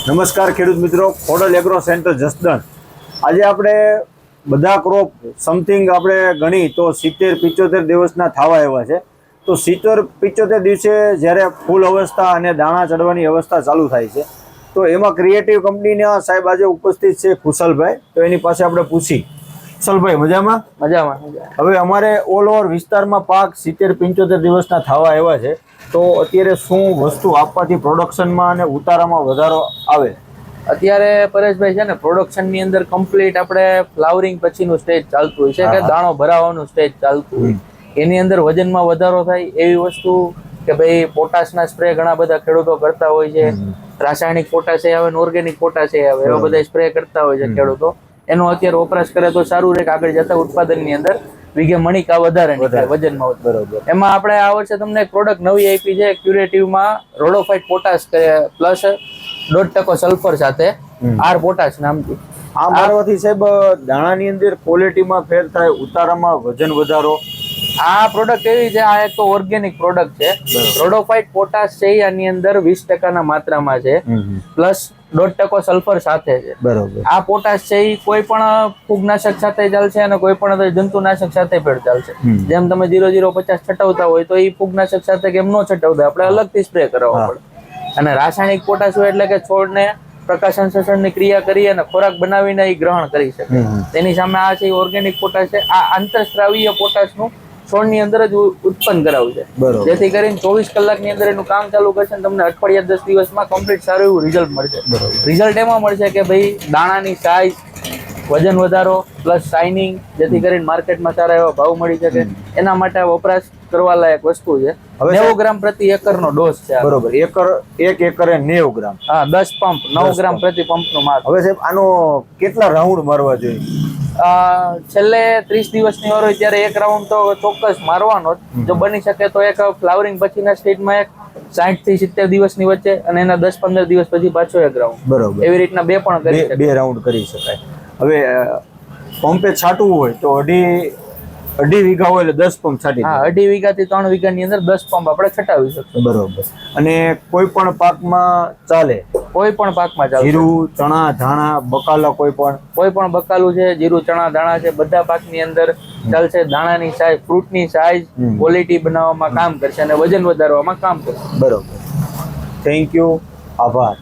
નમસ્કાર ખેડૂત મિત્રો, ખોડલ એગ્રો સેન્ટર જસદણ. આજે આપણે બધા ક્રોપ સમથિંગ આપણે ગણી તો 70-75 દિવસના થવા એવા છે. તો 70-75 દિવસે જ્યારે ફૂલ અવસ્થા અને દાણા ચડવાની અવસ્થા ચાલુ થાય છે, તો એમાં ક્રિએટિવ કંપનીના સાહેબ આજે ઉપસ્થિત છે કુશલભાઈ. તો એની પાસે આપણે પૂછી. કુશલભાઈ, મજામાં? મજામાં. હવે અમારે ઓલ ઓવર વિસ્તારમાં પાક 70-75 દિવસના થવા એવા છે, તો અત્યારે શું વસ્તુ આપવાથી પ્રોડક્શનમાં અને ઉતારામાં વધારો આવે? અત્યારે પરેશભાઈ છે ને, પ્રોડક્શનની અંદર કમ્પ્લીટ આપણે ફ્લાવરિંગ પછીનું સ્ટેજ ચાલતું હોય છે કે દાણો ભરાવાનું સ્ટેજ ચાલતું હોય, એની અંદર વજનમાં વધારો થાય એવી વસ્તુ કે ભાઈ પોટાશના સ્પ્રે ઘણા બધા ખેડૂતો કરતા હોય છે. રાસાયણિક પોટાશ આવે ને ઓર્ગેનિક પોટાશ આવે, એવા બધા સ્પ્રે કરતા હોય છે ખેડૂતો. એનો અત્યારે વપરાશ કરે તો સારું રહે કે આગળ જતા ઉત્પાદનની અંદર વીઘે મણિકા વધારે નીકળે વજનમાં. બરોબર. એમાં આપણે આ વર્ષે તમને એક પ્રોડક્ટ નવી આપી છે ક્યુરેટિવમાં, રોડોફાઇટ પોટાશ પ્લસ 1% સલ્ફર સાથે આર પોટાશ નામથી. આ મારવાથી સાહેબ દાણાની અંદર ક્વોલિટીમાં ફેર થાય, ઉતારામાં વજન વધારો. આ પ્રોડક્ટ એવી છે, આ એક તો ઓર્ગેનિક પ્રોડક્ટ છે. રોડોફાઇટ પોટાશ છે આની અંદર 20% માત્રામાં છે, પ્લસ 1% સલ્ફર સાથે છે. બરોબર. આ પોટાશ છે એ કોઈ પણ ફૂગનાશક સાથે ચાલશે અને કોઈ પણ જંતુનાશક સાથે પણ ચાલશે. જેમ તમે 0050 છટવતા હોય તો એ ફૂગનાશક સાથે કેમ ન છટવતા, આપણે અલગથી સ્પ્રે કરાવવો પડે. અને રાસાયણિક પોટાશ હોય એટલે કે છોડને પ્રકાશ સંશ્લેષણની ક્રિયા કરી અને ખોરાક બનાવીને એ ગ્રહણ કરી શકે. તેની સામે આ છે ઓર્ગેનિક પોટાશ છે. આ આંતરસ્ત્રાવીય પોટાશનું છોડની અંદર જ ઉત્પન્ન કરાવું છે, જેથી કરીને 24 કલાકની અંદર એનું કામ ચાલુ કરશે ને તમને અઠવાડિયા 10 દિવસમાં કમ્પ્લીટ સારું એવું રિઝલ્ટ મળશે. રિઝલ્ટ એમાં મળશે કે ભાઈ દાણાની સાઈઝ, વજન વધારો પ્લસ શાઇનિંગ, જેથી કરીને માર્કેટમાં સારા એવા ભાવ મળી શકે. એના માટે વપરાશ કરવા લાયક વસ્તુ છે. 90 ગ્રામ પ્રતિ એકરનો ડોઝ છે. બરોબર. એક એકરે 90 ગ્રામ. હા, 10 પંપ 9 ગ્રામ પ્રતિ પંપનો માલ. હવે સાહેબ આનો કેટલા રાઉન્ડ મારવા જોઈએ? છેલ્લે 30 દિવસની વાર હોય ત્યારે એક રાઉન્ડ તો ચોક્કસ મારવાનો જ. જો બની શકે તો એક ફ્લાવરિંગ પછીના સ્ટેજમાં એક 60 થી 70 દિવસની વચ્ચે, અને એના 10-15 દિવસ પછી પાછો એક રાઉન્ડ. બરોબર. એવી રીતના બે પણ કરી શકાય. બે રાઉન્ડ કરી શકાય. હવે પંપે છાંટવું હોય તો અઢી વીઘા હોય એટલે 10 પંપ છાંટી. હા, 2.5 વીઘાથી 3 વીઘાની અંદર 10 પંપ આપણે છટાવી શકીએ. બરોબર. અને કોઈ પણ પાકમાં ચાલે? કોઈ પણ પાકમાં ચાલે. જીરું, ચણા, ધાણા, બકાલા, કોઈ પણ બકાલું છે, જીરું, ચણા, દાણા છે, બધા પાકની અંદર ચાલશે. દાણાની સાઈઝ, ફ્રૂટની સાઈઝ, ક્વોલિટી બનાવવામાં કામ કરશે અને વજન વધારવામાં કામ કરશે. બરોબર. Thank you. આભાર.